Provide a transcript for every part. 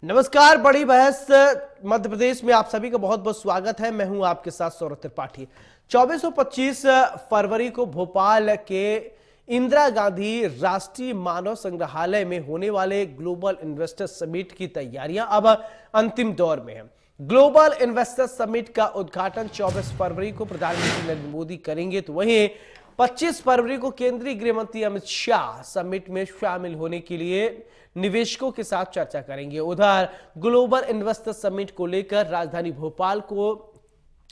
नमस्कार। बड़ी बहस मध्य प्रदेश में आप सभी का बहुत बहुत स्वागत है। मैं हूं आपके साथ सौरभ त्रिपाठी। 24 और 25 फरवरी को भोपाल के इंदिरा गांधी राष्ट्रीय मानव संग्रहालय में होने वाले ग्लोबल इन्वेस्टर समिट की तैयारियां अब अंतिम दौर में है। ग्लोबल इन्वेस्टर समिट का उद्घाटन 24 फरवरी को प्रधानमंत्री नरेंद्र मोदी करेंगे, तो वहीं 25 फरवरी को केंद्रीय गृह मंत्री अमित शाह समिट में शामिल होने के लिए निवेशकों के साथ चर्चा करेंगे। उधर ग्लोबल इन्वेस्टर समिट को लेकर राजधानी भोपाल को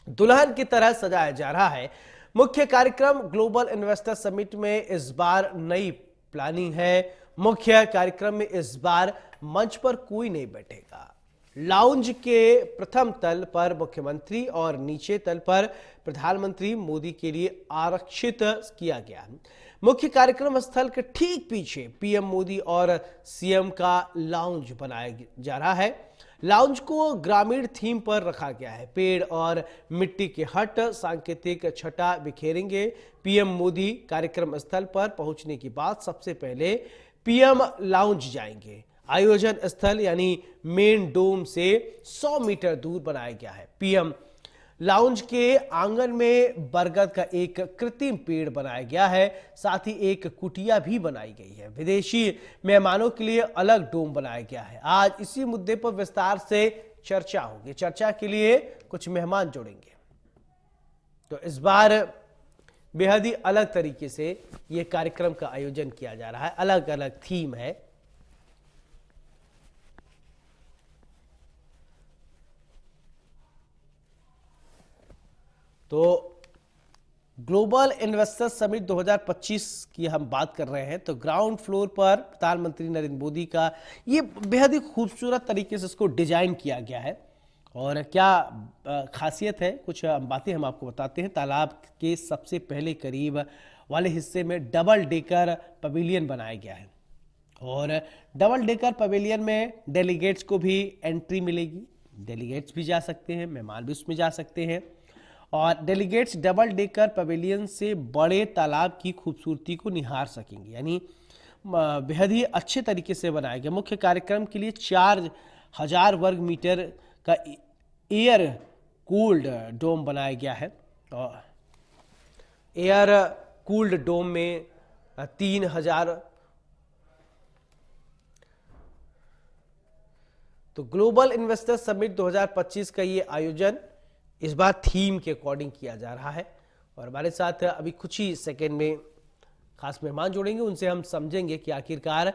दुल्हन की तरह सजाया जा रहा है। मुख्य कार्यक्रम ग्लोबल इन्वेस्टर समिट में इस बार नई प्लानिंग है। मुख्य कार्यक्रम में इस बार मंच पर कोई नहीं बैठेगा। लाउंज के प्रथम तल पर मुख्यमंत्री और नीचे तल पर प्रधानमंत्री मोदी के लिए आरक्षित किया गया। मुख्य कार्यक्रम स्थल के ठीक पीछे पीएम मोदी और सीएम का लाउंज बनाया जा रहा है। लाउंज को ग्रामीण थीम पर रखा गया है। पेड़ और मिट्टी के हट सांकेतिक छटा बिखेरेंगे। पीएम मोदी कार्यक्रम स्थल पर पहुंचने के बाद सबसे पहले पीएम लाउंज जाएंगे। आयोजन स्थल यानी मेन डोम से 100 मीटर दूर बनाया गया है। पीएम लाउंज के आंगन में बरगद का एक कृत्रिम पेड़ बनाया गया है। साथ ही एक कुटिया भी बनाई गई है। विदेशी मेहमानों के लिए अलग डोम बनाया गया है। आज इसी मुद्दे पर विस्तार से चर्चा होगी। चर्चा के लिए कुछ मेहमान जुड़ेंगे। तो इस बार बेहद ही अलग तरीके से यह कार्यक्रम का आयोजन किया जा रहा है। अलग अलग थीम है। तो ग्लोबल इन्वेस्टर समिट 2025 की हम बात कर रहे हैं। तो ग्राउंड फ्लोर पर प्रधानमंत्री नरेंद्र मोदी का ये बेहद ही खूबसूरत तरीके से इसको डिजाइन किया गया है। और क्या खासियत है, कुछ बातें हम आपको बताते हैं। तालाब के सबसे पहले करीब वाले हिस्से में डबल डेकर पवेलियन बनाया गया है। और डबल डेकर पवेलियन में डेलीगेट्स को भी एंट्री मिलेगी। डेलीगेट्स भी जा सकते हैं, मेहमान भी उसमें जा सकते हैं। और डेलीगेट्स डबल डेकर पवेलियन से बड़े तालाब की खूबसूरती को निहार सकेंगे। यानी बेहद ही अच्छे तरीके से बनाया गया। मुख्य कार्यक्रम के लिए 4000 वर्ग मीटर का एयर कूल्ड डोम बनाया गया है। और एयर कूल्ड डोम में 3000। तो ग्लोबल इन्वेस्टर समिट 2025 का ये आयोजन इस बार थीम के अकॉर्डिंग किया जा रहा है। और हमारे साथ अभी कुछ ही सेकेंड में खास मेहमान जुड़ेंगे। उनसे हम समझेंगे कि आखिरकार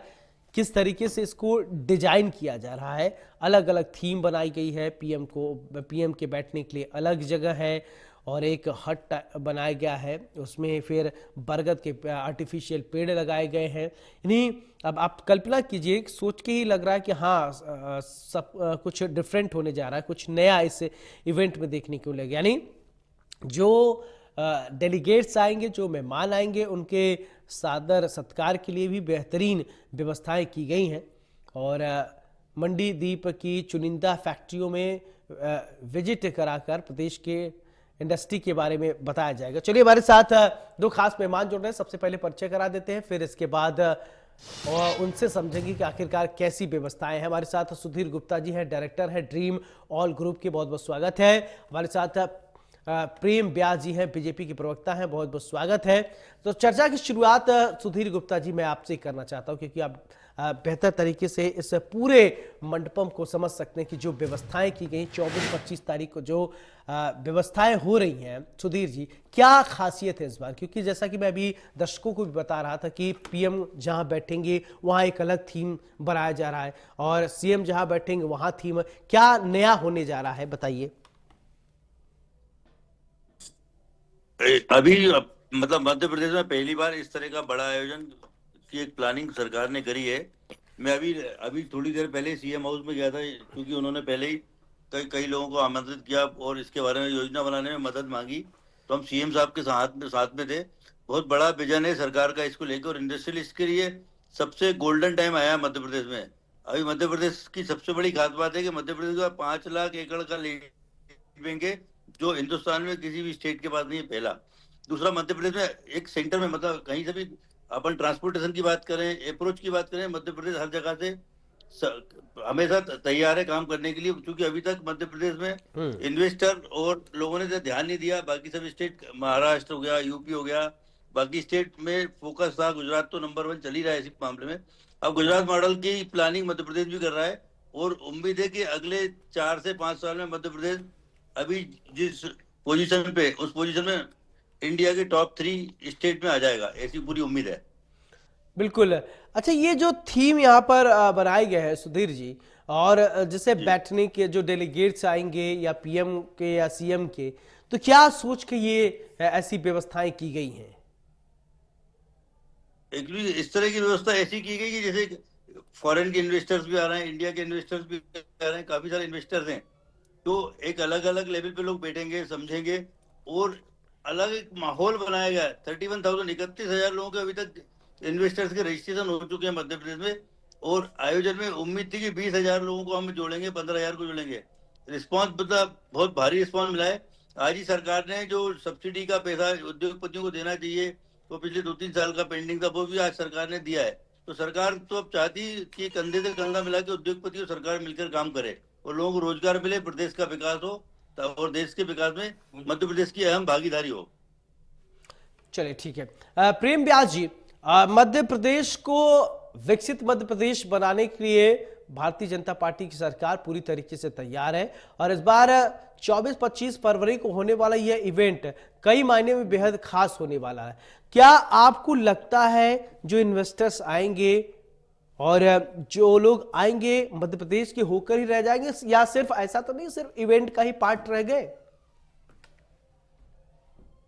किस तरीके से इसको डिजाइन किया जा रहा है। अलग अलग थीम बनाई गई है। पीएम के बैठने के लिए अलग जगह है और एक हट बनाया गया है। उसमें फिर बरगद के आर्टिफिशियल पेड़ लगाए गए हैं। यानी अब आप कल्पना कीजिए, सोच के ही लग रहा है कि हाँ सब कुछ डिफरेंट होने जा रहा है, कुछ नया इस इवेंट में देखने को मिलेगा। यानी जो डेलीगेट्स आएंगे, जो मेहमान आएंगे, उनके सादर सत्कार के लिए भी बेहतरीन व्यवस्थाएं की गई हैं। और मंडी द्वीप की चुनिंदा फैक्ट्रियों में विजिट कराकर प्रदेश के इंडस्ट्री के बारे में बताया जाएगा। चलिए, हमारे साथ दो खास मेहमान जुड़ रहे हैं। सबसे पहले परिचय करा देते हैं, फिर इसके बाद और उनसे समझेंगे कि आखिरकार कैसी व्यवस्थाएं हैं। हमारे साथ सुधीर गुप्ता जी हैं, डायरेक्टर हैं ड्रीम ऑल ग्रुप के, बहुत बहुत स्वागत है। हमारे साथ प्रेम व्यास जी हैं, बीजेपी के प्रवक्ता हैं, बहुत बहुत स्वागत है। तो चर्चा की शुरुआत सुधीर गुप्ता जी मैं आपसे करना चाहता हूं, क्योंकि आप बेहतर तरीके से इस पूरे मंडपम को समझ सकते हैं कि जो व्यवस्थाएं की गई 24-25 तारीख को जो व्यवस्थाएं हो रही हैं। सुधीर जी, क्या खासियत है इस बार? क्योंकि जैसा कि मैं अभी दर्शकों को भी बता रहा था कि पीएम जहां बैठेंगे वहां एक अलग थीम बनाया जा रहा है और सीएम जहां बैठेंगे वहां थीम। क्या नया होने जा रहा है, बताइए। अभी मतलब मध्य प्रदेश में पहली बार इस तरह का बड़ा आयोजन की एक प्लानिंग सरकार ने करी है। मैं अभी थोड़ी देर पहले सीएम हाउस में गया था, क्योंकि उन्होंने पहले ही कई लोगों को आमंत्रित किया और इसके बारे में योजना बनाने में मदद मांगी। तो हम सीएम साहब के साथ में थे। बहुत बड़ा विजन है सरकार का इसको लेकर, और इंडस्ट्रियलिस्ट के लिए सबसे गोल्डन टाइम आया मध्य प्रदेश में। अभी मध्य प्रदेश की सबसे बड़ी खास बात है कि मध्य प्रदेश का 5 लाख एकड़ का लैंड बैंक है, जो हिंदुस्तान में किसी भी स्टेट के पास नहीं है, पहला। दूसरा, मध्य प्रदेश में एक सेंटर में, मतलब कहीं से भी अपन ट्रांसपोर्टेशन की बात करें, अप्रोच की बात करें, मध्य प्रदेश हर जगह से हमेशा तैयार है काम करने के लिए, क्योंकि अभी तक मध्य प्रदेश में इन्वेस्टर और लोगों ने तो ध्यान नहीं दिया। बाकी सब स्टेट, महाराष्ट्र हो गया, यूपी हो गया, बाकी स्टेट में फोकस था। गुजरात तो नंबर 1 चल ही रहा है इस मामले में। अब गुजरात मॉडल की प्लानिंग मध्य प्रदेश भी कर रहा है, और उम्मीद है कि अगले 4 से 5 साल में मध्य प्रदेश अभी जिस पोजीशन पे, उस पोजीशन में इंडिया के टॉप 3 स्टेट में आ जाएगा, ऐसी पूरी उम्मीद है। बिल्कुल। अच्छा, ये जो थीम यहाँ पर बनाए गए हैं सुधीर जी, और जैसे बैठने के जो डेलीगेट्स आएंगे या पीएम के या सीएम के, तो क्या सोच के ये ऐसी व्यवस्थाएं की गई हैं? एक्चुअली इस तरह की व्यवस्था ऐसी की गई कि जैसे फॉरेन के इन्वेस्टर्स भी आ रहे हैं, इंडिया के इन्वेस्टर्स भी आ रहे हैं, काफी सारे इन्वेस्टर्स हैं। तो एक अलग अलग लेवल पे लोग बैठेंगे, समझेंगे, और अलग एक माहौल बनाया गया है। 31,000 लोगों के अभी तक इन्वेस्टर्स के रजिस्ट्रेशन हो चुके हैं मध्य प्रदेश में, और आयोजन में उम्मीद थी कि 20,000 लोगों को हम जोड़ेंगे, 15,000 को जोड़ेंगे। रिस्पॉन्स मतलब बहुत भारी रिस्पॉन्स मिला है। आज ही सरकार ने जो सब्सिडी का पैसा उद्योगपतियों को देना चाहिए, वो पिछले 2-3 साल का पेंडिंग था, वो भी आज सरकार ने दिया है। तो सरकार तो अब चाहती कि कंधे से कंधा मिला के उद्योगपति और सरकार मिलकर काम करे, और लोगों को रोजगार मिले, प्रदेश का विकास हो, और देश के विकास में मध्य प्रदेश की अहम भागीदारी हो। चलिए, ठीक है। प्रेम व्यास जी, मध्य प्रदेश को विकसित मध्य प्रदेश बनाने के लिए भारतीय जनता पार्टी की सरकार पूरी तरीके से तैयार है, और इस बार 24-25 फरवरी को होने वाला यह इवेंट कई मायने में बेहद खास होने वाला है। क्या आपको लगता है जो इन्वेस्टर्स आएंगे और जो लोग आएंगे मध्य प्रदेश के होकर ही रह जाएंगे, या सिर्फ ऐसा तो नहीं सिर्फ इवेंट का ही पार्ट रह गए?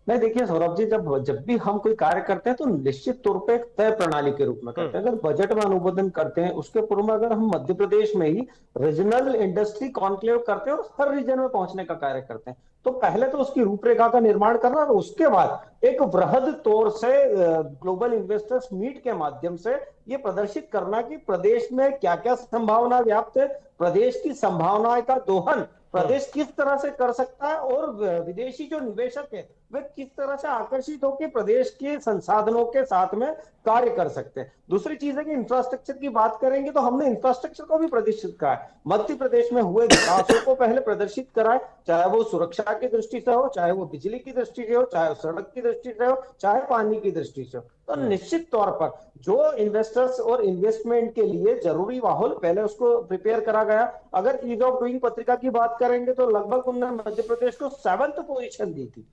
नहीं, देखिए सौरभ जी, जब भी हम कोई कार्य करते हैं तो निश्चित तौर पे एक तय प्रणाली के रूप में करते हैं। अगर बजट में अनुमोदन करते हैं, उसके पूर्व में अगर हम मध्य प्रदेश में ही रीजनल इंडस्ट्री कॉन्क्लेव करते हैं और हर रीजन में पहुंचने का कार्य करते हैं, तो पहले तो उसकी रूपरेखा का निर्माण करना, और उसके बाद एक वृहद तौर से ग्लोबल इन्वेस्टर्स मीट के माध्यम से ये प्रदर्शित करना कि प्रदेश में क्या क्या संभावना व्याप्त है, प्रदेश की संभावनाएं का दोहन प्रदेश किस तरह से कर सकता है, और विदेशी जो निवेशक है वे किस तरह से आकर्षित होकर प्रदेश के संसाधनों के साथ में कार्य कर सकते हैं। दूसरी चीज है कि इंफ्रास्ट्रक्चर की बात करेंगे तो हमने इंफ्रास्ट्रक्चर को भी प्रदर्शित करा है। मध्य प्रदेश में हुए विकासों को पहले प्रदर्शित करा है, चाहे वो सुरक्षा की दृष्टि से हो, चाहे वो बिजली की दृष्टि से हो, चाहे सड़क की दृष्टि से हो, चाहे पानी की दृष्टि से हो। तो निश्चित तौर पर जो इन्वेस्टर्स और इन्वेस्टमेंट के लिए जरूरी माहौल पहले उसको प्रिपेयर करा गया। अगर ईज ऑफ डूइंग पत्रिका की बात करेंगे तो लगभग उन्होंने मध्य प्रदेश को 7th पोजीशन दी थी।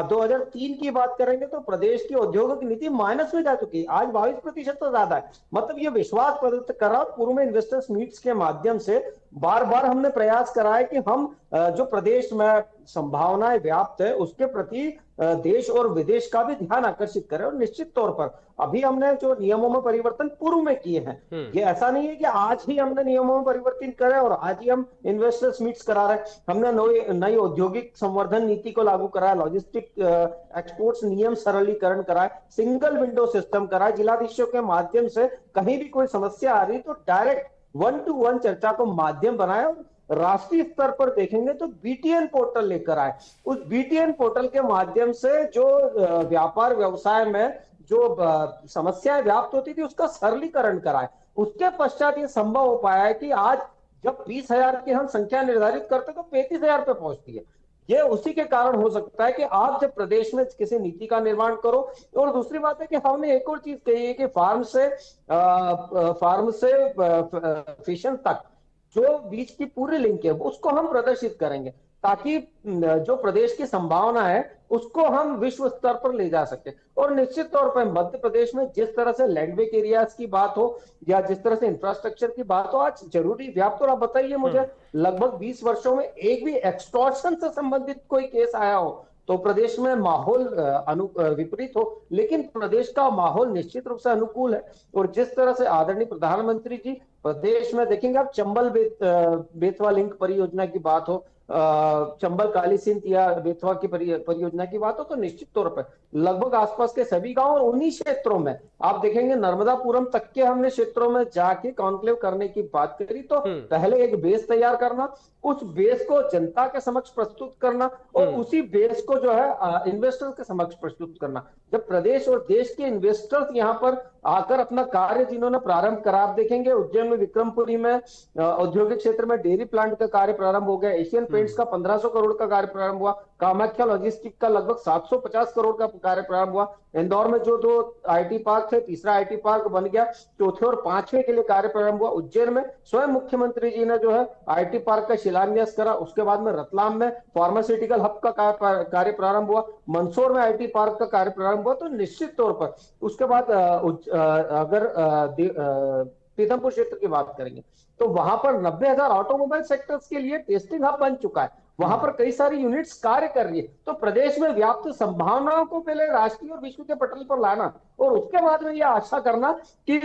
2003 की बात करेंगे तो प्रदेश की औद्योगिक नीति माइनस में जा चुकी है, आज 22% तो ज्यादा है। मतलब ये विश्वास प्रदत्त करा, पूर्व में इन्वेस्टर्स मीट्स के माध्यम से बार बार हमने प्रयास करा है कि हम जो प्रदेश में संभावनाएं व्याप्त है उसके प्रति देश और विदेश का भी ध्यान आकर्षित करें। और निश्चित तौर पर अभी हमने जो नियमों में परिवर्तन पूर्व में किए हैं, ये ऐसा नहीं है कि आज ही हमने नियमों में परिवर्तन करे और आज ही हम इन्वेस्टर्स मीट्स करा रहे हैं। हमने नई औद्योगिक संवर्धन नीति को लागू करा है, लॉजिस्टिक एक्सपोर्ट्स नियम सरलीकरण करा है, सिंगल विंडो सिस्टम करा है, जिलाधीशों के माध्यम से कहीं भी कोई समस्या आ रही तो डायरेक्ट 1-to-1 चर्चा को माध्यम बनाया। राष्ट्रीय स्तर पर देखेंगे तो बीटीएन पोर्टल लेकर आए, उस बीटीएन पोर्टल के माध्यम से जो व्यापार व्यवसाय में जो समस्याएं व्याप्त होती थी उसका सरलीकरण कराए। उसके पश्चात ये संभव हो पाया है कि आज जब 20,000 की हम संख्या निर्धारित करते तो 35,000 पे पहुंचती है। ये उसी के कारण हो सकता है कि आप जब प्रदेश में किसी नीति का निर्माण करो। और दूसरी बात है कि हमने एक और चीज कही है कि फार्म से फिशन तक जो बीच की पूरी लिंक है उसको हम प्रदर्शित करेंगे, ताकि जो प्रदेश की संभावना है उसको हम विश्व स्तर पर ले जा सके। और निश्चित तौर पर मध्य प्रदेश में जिस तरह से लैंडवेक एरियाज की बात हो या जिस तरह से इंफ्रास्ट्रक्चर की बात हो, आज जरूरी व्याप्त। और आप बताइए मुझे, लगभग 20 वर्षों में एक भी एक्सटॉर्शन से संबंधित कोई केस आया हो तो प्रदेश में माहौल विपरीत हो, लेकिन प्रदेश का माहौल निश्चित रूप से अनुकूल है। और जिस तरह से आदरणीय प्रधानमंत्री जी प्रदेश में देखेंगे आप, चंबल बेतवा लिंक परियोजना की बात हो, चंबल काली सिंध या बेतवा की परियोजना की बात हो, तो निश्चित तौर पर लगभग आसपास के सभी गांव और उन्हीं क्षेत्रों में आप देखेंगे नर्मदापुरम तक के हमने क्षेत्रों में जाके कॉन्क्लेव करने की बात करी। तो पहले एक बेस तैयार करना, उस बेस को जनता के समक्ष प्रस्तुत करना और उसी बेस को जो है इन्वेस्टर्स के समक्ष प्रस्तुत करना। जब प्रदेश और देश के इन्वेस्टर्स यहाँ पर आकर अपना कार्य जिन्होंने प्रारंभ करा। आप देखेंगे उज्जैन में विक्रमपुरी में औद्योगिक क्षेत्र में डेयरी प्लांट का कार्य प्रारंभ हो गया, एशियन पेंट्स का 1500 करोड़ का कार्य प्रारंभ हुआ, कामाख्या लॉजिस्टिक का लगभग 750 करोड़ का कार्य प्रारंभ हुआ, इंदौर में जो 2 आईटी पार्क थे, तीसरा आईटी पार्क बन गया, चौथे और पांचवें के लिए कार्य प्रारंभ हुआ। उज्जैन में स्वयं मुख्यमंत्री जी ने जो है आईटी पार्क का शिलान्यास करा। उसके बाद में रतलाम में फार्मास्यूटिकल हब का कार्य प्रारंभ हुआ, मंदसौर में आईटी पार्क का कार्य प्रारंभ हुआ। तो निश्चित तौर पर उसके बाद अगर पीथमपुर क्षेत्र की बात करेंगे तो वहां पर 90,000 ऑटोमोबाइल सेक्टर्स के लिए टेस्टिंग हब बन चुका है, वहां पर कई सारी यूनिट्स कार्य कर रही है। तो प्रदेश में व्याप्त संभावनाओं को पहले राष्ट्रीय और विश्व के पटल पर लाना और उसके बाद में यह आशा करना कि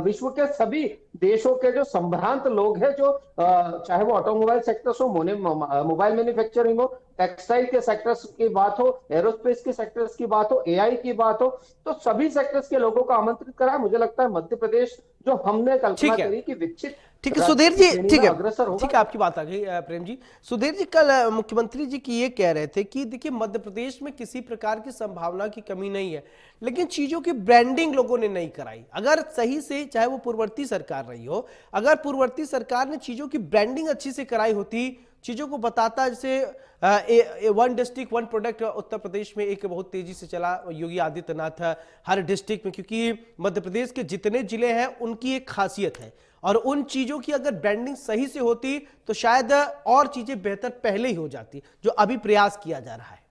विश्व के सभी देशों के जो संभ्रांत लोग हैं, जो चाहे वो ऑटोमोबाइल सेक्टर्स हो, मोबाइल मैन्युफैक्चरिंग हो, टेक्सटाइल के सेक्टर्स की बात हो, एरोस्पेस के सेक्टर्स की बात हो, एआई की बात हो, तो सभी सेक्टर्स के लोगों को आमंत्रित करा। मुझे लगता है मध्य प्रदेश जो हमने कल्पना करी कि विकसित, ठीक है सुधीर जी, ठीक है, अग्रसर होगा। ठीक है, आपकी बात आ गई प्रेम जी। सुधीर जी, कल मुख्यमंत्री जी की ये कह रहे थे कि देखिए मध्य प्रदेश में किसी प्रकार की संभावना की कमी नहीं है, लेकिन चीजों की ब्रांडिंग लोगों ने नहीं कराई। अगर सही से, चाहे वो पूर्ववर्ती सरकार रही हो, अगर पूर्ववर्ती सरकार ने चीजों की ब्रांडिंग अच्छी से कराई होती, चीजों को बताता, जैसे one district one product Uttar Pradesh में एक बहुत तेजी से चला योगी आदित्यनाथ हर डिस्ट्रिक्ट में, क्योंकि मध्य प्रदेश के जितने जिले हैं उनकी एक खासियत है, और उन चीजों की अगर ब्रांडिंग सही से होती तो शायद और चीजें बेहतर पहले ही हो जाती, जो अभी प्रयास किया जा रहा है।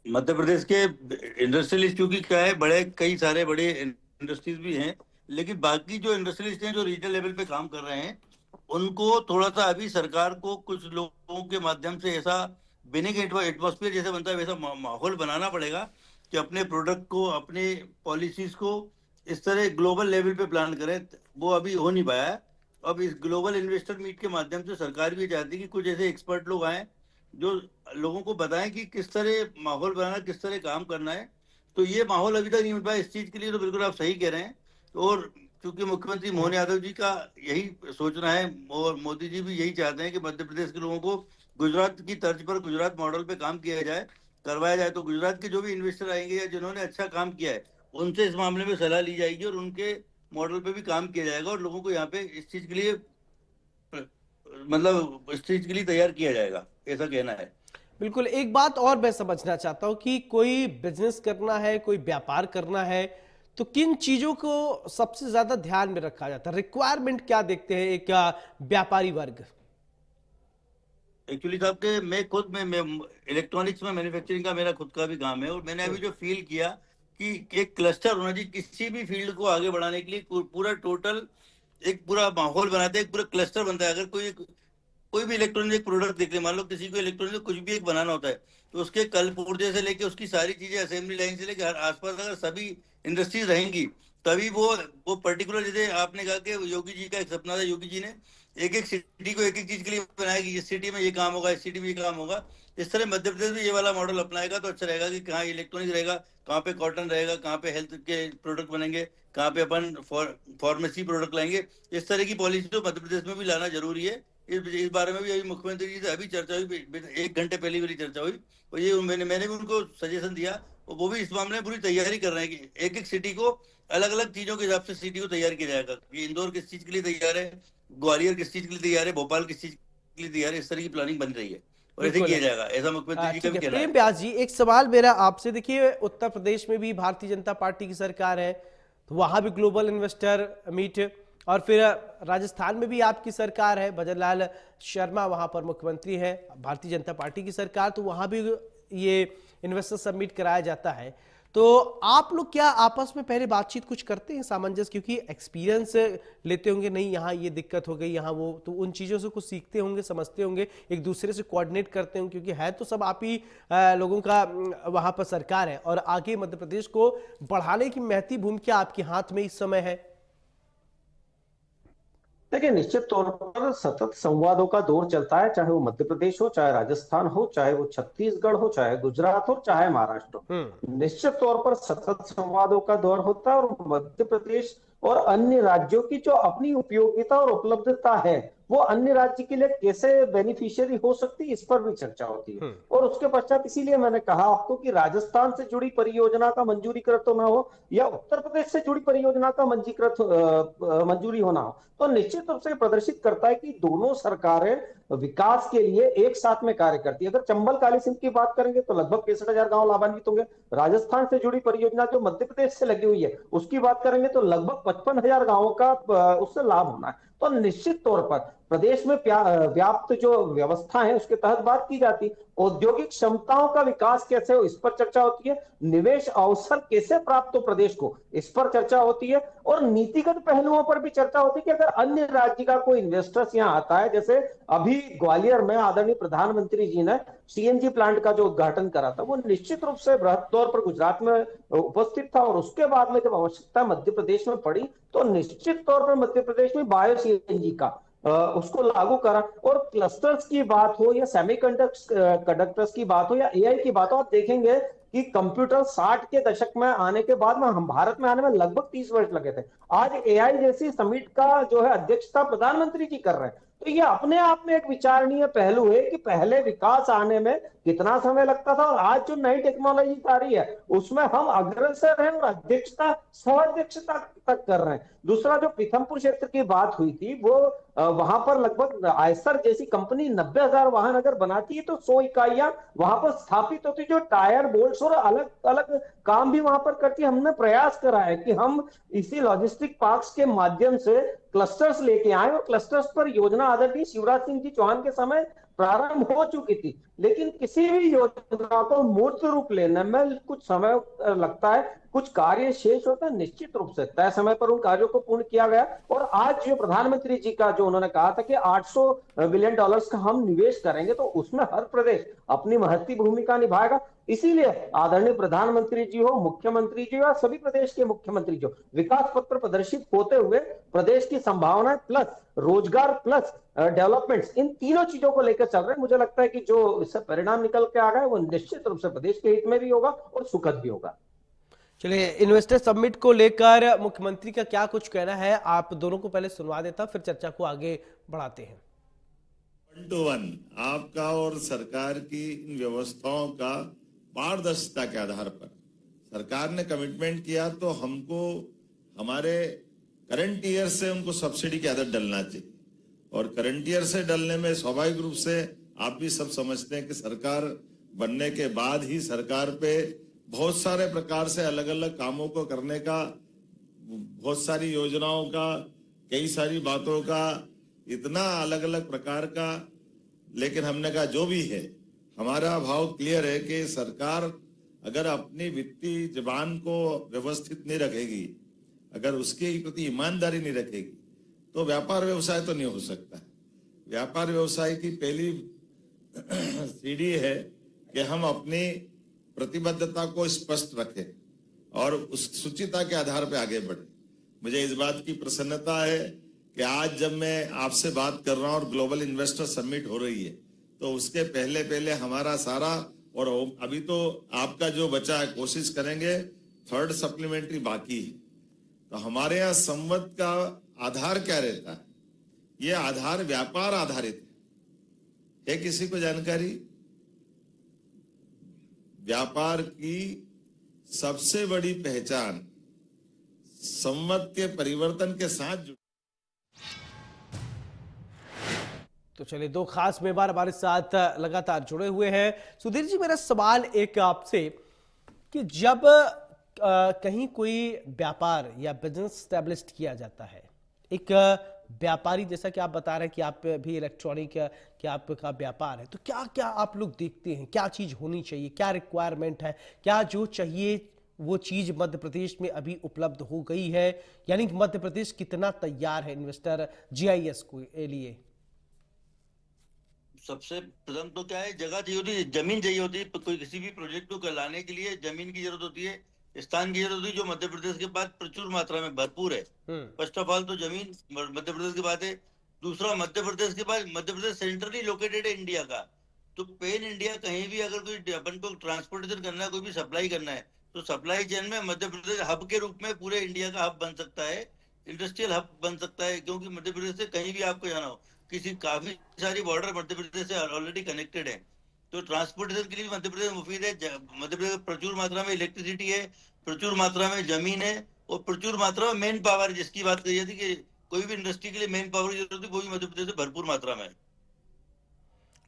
मध्य प्रदेश के इंडस्ट्रियलिस्ट क्योंकि क्या है, बड़े कई सारे बड़े इंडस्ट्रीज भी हैं, लेकिन बाकी जो इंडस्ट्रियलिस्ट हैं जो रीजनल लेवल पे काम कर रहे हैं, उनको थोड़ा सा अभी सरकार को कुछ लोगों के माध्यम से ऐसा बिनिंग एटमॉस्फेयर जैसे बनता है वैसा माहौल बनाना पड़ेगा कि अपने प्रोडक्ट को, अपने पॉलिसीज को इस तरह ग्लोबल लेवल पे प्लान करें। वो अभी हो नहीं पाया है। अब इस ग्लोबल इन्वेस्टर मीट के माध्यम से सरकार भी चाहती है कि कुछ ऐसे एक्सपर्ट लोग आए जो लोगों को बताएं कि किस तरह माहौल बनाना, किस तरह काम करना है। तो ये माहौल अभी तक नहीं मिल पाया इस चीज के लिए। तो बिल्कुल आप सही कह रहे हैं। और क्योंकि मुख्यमंत्री मोहन यादव जी का यही सोचना है और मोदी जी भी यही चाहते हैं कि मध्य प्रदेश के लोगों को गुजरात की तर्ज पर, गुजरात मॉडल पे काम किया जाए, करवाया जाए। तो गुजरात के जो भी इन्वेस्टर आएंगे या जिन्होंने अच्छा काम किया है, उनसे इस मामले में सलाह ली जाएगी और उनके मॉडल पे भी काम किया जाएगा और लोगों को यहाँ पे इस चीज के लिए, मतलब इस चीज के लिए तैयार किया जाएगा, ऐसा कहना है। बिल्कुल। एक बात और मैं समझना चाहता हूं कि कोई बिजनेस करना है, कोई व्यापार करना है, तो किन चीजों को सबसे ज्यादा ध्यान में रखा जाता है? रिक्वायरमेंट क्या देखते हैं एक व्यापारी वर्ग? एक्चुअली साहब के मैं खुद में इलेक्ट्रॉनिक्स में मैन्युफैक्चरिंग का मेरा खुद का भी काम है और मैंने अभी जो फील किया कि एक क्लस्टर होना चाहिए किसी भी फील्ड को आगे बढ़ाने के लिए। पूरा टोटल एक पूरा माहौल बनाते हैं, एक पूरा क्लस्टर बनता है। अगर कोई भी इलेक्ट्रॉनिक एक प्रोडक्ट देख ले, मान लो किसी को इलेक्ट्रॉनिक कुछ भी एक बनाना होता है, तो उसके कल पुर्जे से लेके उसकी सारी चीजें, असेंबली लाइन से लेके हर आसपास अगर सभी इंडस्ट्रीज रहेंगी तभी वो पर्टिकुलर, जैसे आपने कहा कि योगी जी का एक सपना था, योगी जी ने एक एक सिटी को एक एक चीज के लिए बनाया कि इस सिटी में ये काम होगा, इस सिटी में ये काम होगा। इस तरह मध्य प्रदेश भी ये वाला मॉडल अपनाएगा तो अच्छा रहेगा कि कहाँ इलेक्ट्रॉनिक रहेगा, कहाँ पे कॉटन रहेगा, कहाँ पे हेल्थ के प्रोडक्ट बनेंगे, कहाँ पे अपन फार्मेसी प्रोडक्ट लाएंगे। इस तरह की पॉलिसी तो मध्य प्रदेश में भी लाना जरूरी है। इस बारे में भी अभी मुख्यमंत्री जी से अभी चर्चा हुई, 1 घंटे पहले मेरी चर्चा हुई और ये मैंने भी उनको सजेशन दिया और वो भी इस मामले में पूरी तैयारी कर रहे हैं कि एक एक सिटी को अलग अलग चीजों के हिसाब से सिटी को तैयार किया जाएगा कि इंदौर किस चीज के लिए तैयार है, ग्वालियर किस चीज के लिए तैयार है, भोपाल किस चीज के लिए तैयार है। इस तरह की प्लानिंग बन रही है और ऐसे किया जाएगा, ऐसा मुख्यमंत्री जी का भी कहना है। प्रेम व्यास जी, एक सवाल मेरा आपसे, देखिए उत्तर प्रदेश में भी भारतीय जनता पार्टी की सरकार है, तो वहां भी ग्लोबल इन्वेस्टर मीट, और फिर राजस्थान में भी आपकी सरकार है, भजनलाल शर्मा वहां पर मुख्यमंत्री है, भारतीय जनता पार्टी की सरकार, तो वहां भी ये इन्वेस्टर समिट कराया जाता है। तो आप लोग क्या आपस में पहले बातचीत कुछ करते हैं, सामंजस्य, क्योंकि एक्सपीरियंस लेते होंगे, नहीं यहाँ ये दिक्कत हो गई, यहाँ वो, तो उन चीज़ों से कुछ सीखते होंगे, समझते होंगे, एक दूसरे से कोऑर्डिनेट करते होंगे, क्योंकि है तो सब आप ही लोगों का वहाँ पर सरकार है और आगे मध्य प्रदेश को बढ़ाने की महती भूमिका आपके हाथ में इस समय है। देखिए, निश्चित तौर पर सतत संवादों का दौर चलता है, चाहे वो मध्य प्रदेश हो, चाहे राजस्थान हो, चाहे वो छत्तीसगढ़ हो, चाहे गुजरात हो, चाहे महाराष्ट्र हो। निश्चित तौर पर सतत संवादों का दौर होता है और मध्य प्रदेश और अन्य राज्यों की जो अपनी उपयोगिता और उपलब्धता है वो अन्य राज्य के लिए कैसे बेनिफिशियरी हो सकती है, इस पर भी चर्चा होती है। और उसके पश्चात इसीलिए मैंने कहा आपको कि राजस्थान से जुड़ी परियोजना का मंजूरीकृत होना हो या उत्तर प्रदेश से जुड़ी परियोजना का मंजूरी होना हो, तो निश्चित रूप से प्रदर्शित करता है कि दोनों सरकारें विकास के लिए एक साथ में कार्य करती है। अगर चंबल काली सिंध की बात करेंगे तो लगभग 65,000 गांव लाभान्वित होंगे। राजस्थान से जुड़ी परियोजना जो मध्य प्रदेश से लगी हुई है उसकी बात करेंगे तो लगभग 55,000 गांवों का उससे लाभ होना है। तो निश्चित तौर पर प्रदेश में व्याप्त जो व्यवस्था है उसके तहत बात की जाती है। औद्योगिक क्षमताओं का विकास कैसे हो, इस पर चर्चा होती है। निवेश अवसर कैसे प्राप्त हो प्रदेश को, इस पर चर्चा होती है। और नीतिगत पहलुओं पर भी चर्चा होती है कि अगर अन्य राज्य का कोई इन्वेस्टर्स यहाँ आता है, जैसे अभी ग्वालियर में आदरणीय प्रधानमंत्री जी ने सीएनजी प्लांट का जो उद्घाटन करा था, वो निश्चित रूप से बृहद तौर पर गुजरात में उपस्थित था। और उसके बाद में जब आवश्यकता मध्य प्रदेश में पड़ी तो निश्चित तौर पर मध्य प्रदेश में बायो सीएनजी का उसको लागू करा। और क्लस्टर्स की बात हो या सेमीकंडक्टर्स की बात हो या एआई की बात हो, आप देखेंगे कि कंप्यूटर 60 के दशक में आने के बाद में हम भारत में आने में लगभग 30 वर्ष लगे थे। आज एआई जैसी समिट का जो है अध्यक्षता प्रधानमंत्री जी कर रहे हैं। तो ये अपने आप में एक विचारणीय पहलू है कि पहले विकास आने में कितना समय लगता था और आज जो नई टेक्नोलॉजी आ रही है उसमें हम अग्रसर हैं और अध्यक्षता सह अध्यक्षता तक कर रहे हैं। दूसरा, जो पीथमपुर क्षेत्र की बात हुई थी, वो वहां पर लगभग आयसर जैसी कंपनी 90,000 वाहन अगर बनाती है तो 100 इकाइयां वहां पर स्थापित होती, जो टायर बोल्ट्स और अलग अलग काम भी वहां पर करती है। हमने प्रयास करा है कि हम इसी लॉजिस्टिक पार्क्स के माध्यम से क्लस्टर्स लेके आए और क्लस्टर्स पर योजना आदरणीय शिवराज सिंह जी चौहान के समय प्रारंभ हो चुकी थी, लेकिन किसी भी योजना को मूर्त रूप लेने में कुछ समय लगता है, कुछ कार्य शेष होता है। निश्चित रूप से तय समय पर उन कार्यों को पूर्ण किया गया। और आज जो प्रधानमंत्री जी का जो उन्होंने कहा था कि $800 बिलियन का हम निवेश करेंगे, तो उसमें हर प्रदेश अपनी महत्वपूर्ण भूमिका निभाएगा। इसीलिए आदरणीय प्रधानमंत्री जी हो, मुख्यमंत्री जी हो, सभी प्रदेश के मुख्यमंत्री जो विकास पत्र प्रदर्शित होते हुए प्रदेश की संभावनाएं प्लस रोजगार प्लस डेवलपमेंट्स, इन तीनों चीजों को लेकर चल रहे हैं। मुझे लगता है कि जो इससे परिणाम निकल के आ गए वो निश्चित रूप से प्रदेश के हित में भी होगा और सुखद भी होगा। चलिए, इन्वेस्टर समिट को लेकर मुख्यमंत्री का क्या कुछ कहना है, आप दोनों को पहले सुनवा देता, फिर चर्चा को आगे बढ़ाते हैं। 1 to 1 आपका और सरकार की इन व्यवस्थाओं का पारदर्शिता के आधार पर सरकार ने कमिटमेंट किया, तो हमको हमारे करंट ईयर से उनको सब्सिडी की आदत डलना चाहिए। और करंट ईयर से डलने में स्वाभाविक रूप से आप भी सब समझते हैं कि सरकार बनने के बाद ही सरकार पे बहुत सारे प्रकार से अलग अलग कामों को करने का, बहुत सारी योजनाओं का, कई सारी बातों का, इतना अलग अलग प्रकार का। लेकिन हमने कहा जो भी है, हमारा भाव क्लियर है कि सरकार अगर अपनी वित्तीय जबान को व्यवस्थित नहीं रखेगी, अगर उसके प्रति ईमानदारी नहीं रखेगी, तो व्यापार व्यवसाय तो नहीं हो सकता। व्यापार व्यवसाय की पहली सीढ़ी है कि हम अपनी प्रतिबद्धता को स्पष्ट रखें और उस सूचिता के आधार पर आगे बढ़े। मुझे इस बात की प्रसन्नता है कि आज जब मैं आपसे बात कर रहा हूं और ग्लोबल इन्वेस्टर समिट हो रही है, तो उसके पहले पहले हमारा सारा, और अभी तो आपका जो बचा है कोशिश करेंगे, 3rd सप्लीमेंट्री बाकी है। तो हमारे यहाँ संवद का आधार क्या रहता है? ये आधार व्यापार आधारित है किसी को जानकारी? व्यापार की सबसे बड़ी पहचान संवद के परिवर्तन के साथ तो चलिए, दो खास मेहमान हमारे साथ लगातार जुड़े हुए हैं। सुधीर जी, मेरा सवाल एक आपसे कि जब कहीं कोई व्यापार या बिजनेस स्टैब्लिश किया जाता है, एक व्यापारी, जैसा कि आप बता रहे हैं कि आप भी इलेक्ट्रॉनिक कि आपका व्यापार है, तो क्या क्या आप लोग देखते हैं, क्या चीज होनी चाहिए, क्या रिक्वायरमेंट है, क्या जो चाहिए वो चीज मध्य प्रदेश में अभी उपलब्ध हो गई है? यानी कि मध्य प्रदेश कितना तैयार है इन्वेस्टर जीआईएस के लिए? सबसे प्रथम तो क्या है, जगह चाहिए होती है, जमीन चाहिए होती है। कोई किसी भी प्रोजेक्ट को लाने के लिए जमीन की जरूरत होती है, स्थान की जरूरत होती है, जो मध्य प्रदेश के पास प्रचुर मात्रा में भरपूर है। फर्स्ट ऑफ ऑल तो जमीन मध्य प्रदेश की बात है। दूसरा, मध्य प्रदेश के पास, मध्य प्रदेश सेंट्रली लोकेटेड है इंडिया का, तो पेन इंडिया कहीं भी अगर कोई अपन को ट्रांसपोर्टेशन करना है, कोई भी सप्लाई करना है, तो सप्लाई चेन में मध्य प्रदेश हब के रूप में पूरे इंडिया का हब बन सकता है, इंडस्ट्रियल हब बन सकता है। क्योंकि मध्य प्रदेश से कहीं भी आपको जाना हो, किसी काफी सारी बॉर्डर मध्य प्रदेश से ऑलरेडी कनेक्टेड है, तो ट्रांसपोर्टेशन के लिए मध्य प्रदेश मुफीद है। मध्य प्रदेश में प्रचुर मात्रा में इलेक्ट्रिसिटी है, प्रचुर मात्रा में जमीन है और प्रचुर मात्रा में मेन पावर, जिसकी बात कही जाती कि कोई भी इंडस्ट्री के लिए मेन पावर की जरूरत है, वो भी मध्य प्रदेश में भरपूर मात्रा में है।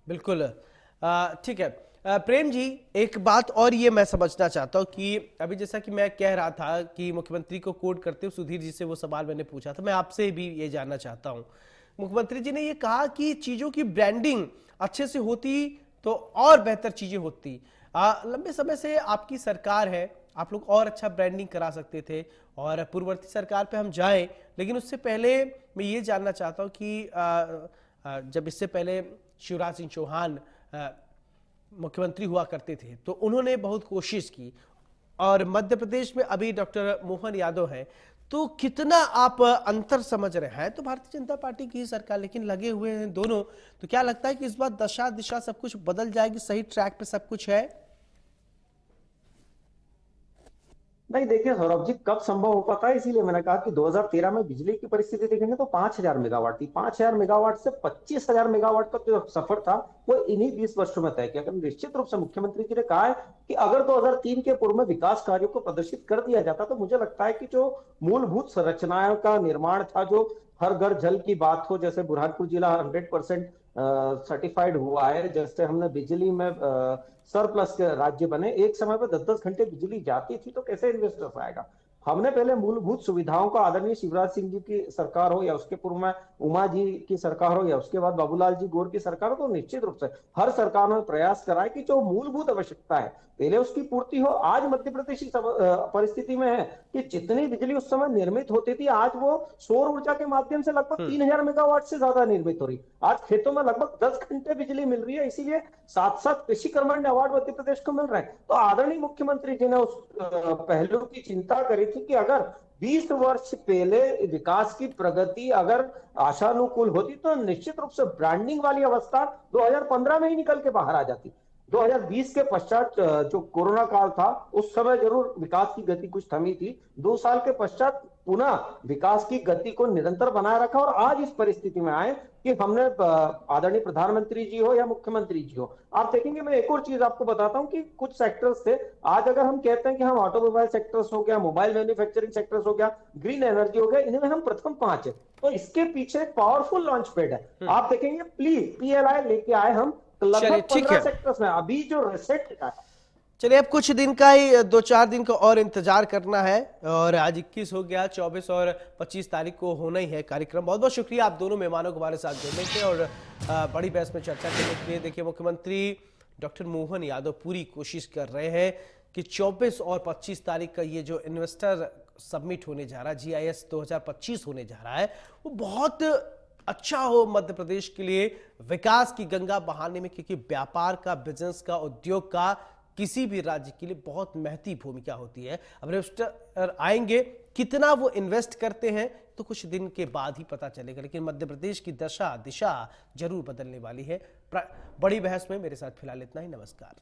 बिल्कुल ठीक है। प्रेम जी, एक बात और ये मैं समझना चाहता हूँ कि अभी जैसा कि मैं कह रहा था कि मुख्यमंत्री को कोट करते हुए सुधीर जी से वो सवाल मैंने पूछा था, मैं आपसे भी ये जानना चाहता हूँ। मुख्यमंत्री जी ने ये कहा कि चीजों की ब्रांडिंग अच्छे से होती तो और बेहतर चीजें होती। लंबे समय से आपकी सरकार है, आप लोग और अच्छा ब्रांडिंग करा सकते थे और पूर्ववर्ती सरकार पे हम जाएं, लेकिन उससे पहले मैं ये जानना चाहता हूँ कि जब इससे पहले शिवराज सिंह चौहान मुख्यमंत्री हुआ करते थे तो उन्होंने बहुत कोशिश की, और मध्य प्रदेश में अभी डॉक्टर मोहन यादव है, तो कितना आप अंतर समझ रहे हैं? तो भारतीय जनता पार्टी की ही सरकार, लेकिन लगे हुए हैं दोनों, तो क्या लगता है कि इस बार दशा दिशा सब कुछ बदल जाएगी, सही ट्रैक पे सब कुछ है? नहीं, देखिए सौरभ जी, कब संभव हो पाता है, इसीलिए मैंने कहा कि 2013 में बिजली की परिस्थिति देखेंगे तो 5000 मेगावाट थी। 5000 मेगावाट से 25000 मेगावाट का जो सफर था वो इन्हीं 20 वर्षों में तय किया। निश्चित रूप से मुख्यमंत्री जी ने कहा है कि अगर 2003 के पूर्व में विकास कार्यों को प्रदर्शित कर दिया जाता तो मुझे लगता है कि जो मूलभूत संरचनाओं का निर्माण था, जो हर घर जल की बात हो, जैसे बुरहानपुर जिला 100% सर्टिफाइड हुआ है, जैसे हमने बिजली में सरप्लस के राज्य बने, एक समय पर 10-10 घंटे बिजली जाती थी, तो कैसे इन्वेस्टर्स आएगा। हमने पहले मूलभूत सुविधाओं का, आदरणीय शिवराज सिंह जी की सरकार हो या उसके पूर्व में उमा जी की सरकार हो या उसके बाद बाबूलाल जी गौर की सरकार हो, तो निश्चित रूप से हर सरकार ने प्रयास करा है कि जो मूलभूत आवश्यकता है पहले उसकी पूर्ति हो। आज मध्य प्रदेश की परिस्थिति में है कि जितनी बिजली उस समय निर्मित होती थी, आज वो सौर ऊर्जा के माध्यम से लगभग 3000 मेगावाट से ज्यादा निर्मित हो रही। आज खेतों में लगभग 10 घंटे बिजली मिल रही है, इसीलिए साथ साथ कृषि कर्मण्य अवार्ड मध्य प्रदेश को मिल रहा है। तो आदरणीय मुख्यमंत्री जी ने उस पहलू की चिंता करी थी कि अगर 20 वर्ष पहले विकास की प्रगति अगर आशानुकूल होती तो निश्चित रूप से ब्रांडिंग वाली अवस्था 2015 में ही निकल के बाहर आ जाती। 2020 के पश्चात जो कोरोना काल था, उस समय जरूर विकास की गति कुछ थमी थी। 2 साल के पश्चात पुनः विकास की गति को निरंतर बनाए रखा और आज इस परिस्थिति में आए कि हमने, आदरणीय प्रधानमंत्री जी हो या मुख्यमंत्री जी हो, आप देखेंगे, मैं एक और चीज आपको बताता हूं कि कुछ सेक्टर्स थे, आज अगर हम कहते हैं कि हम ऑटोमोबाइल सेक्टर्स हो गया, मोबाइल मैन्युफैक्चरिंग सेक्टर्स हो गया, ग्रीन एनर्जी हो गया, इनमें हम प्रथम 5 है। तो इसके पीछे एक पावरफुल लॉन्च पैड है। आप देखेंगे PLI लेके आए हम लगभग 15 सेक्टर्स में, अभी जो रिसेट है। चलिए, अब कुछ दिन का ही, 2-4 दिन का और इंतजार करना है, और आज 21 हो गया, 24 और 25 तारीख को होना ही है कार्यक्रम। बहुत बहुत शुक्रिया आप दोनों मेहमानों को हमारे साथ जुड़ने के और बड़ी बहस में चर्चा करने के लिए। देखिए, मुख्यमंत्री डॉक्टर मोहन यादव पूरी कोशिश कर रहे हैं कि 24 और 25 तारीख का ये जो इन्वेस्टर सबमिट होने जा रहा है, GIS 2025 होने जा रहा है, वो बहुत अच्छा हो मध्य प्रदेश के लिए, विकास की गंगा बहाने में, क्योंकि व्यापार का, बिजनेस का, उद्योग का किसी भी राज्य के लिए बहुत महती भूमिका होती है। अब इन्वेस्टर आएंगे, कितना वो इन्वेस्ट करते हैं तो कुछ दिन के बाद ही पता चलेगा, लेकिन मध्य प्रदेश की दशा दिशा जरूर बदलने वाली है। बड़ी बहस में मेरे साथ फिलहाल इतना ही। नमस्कार।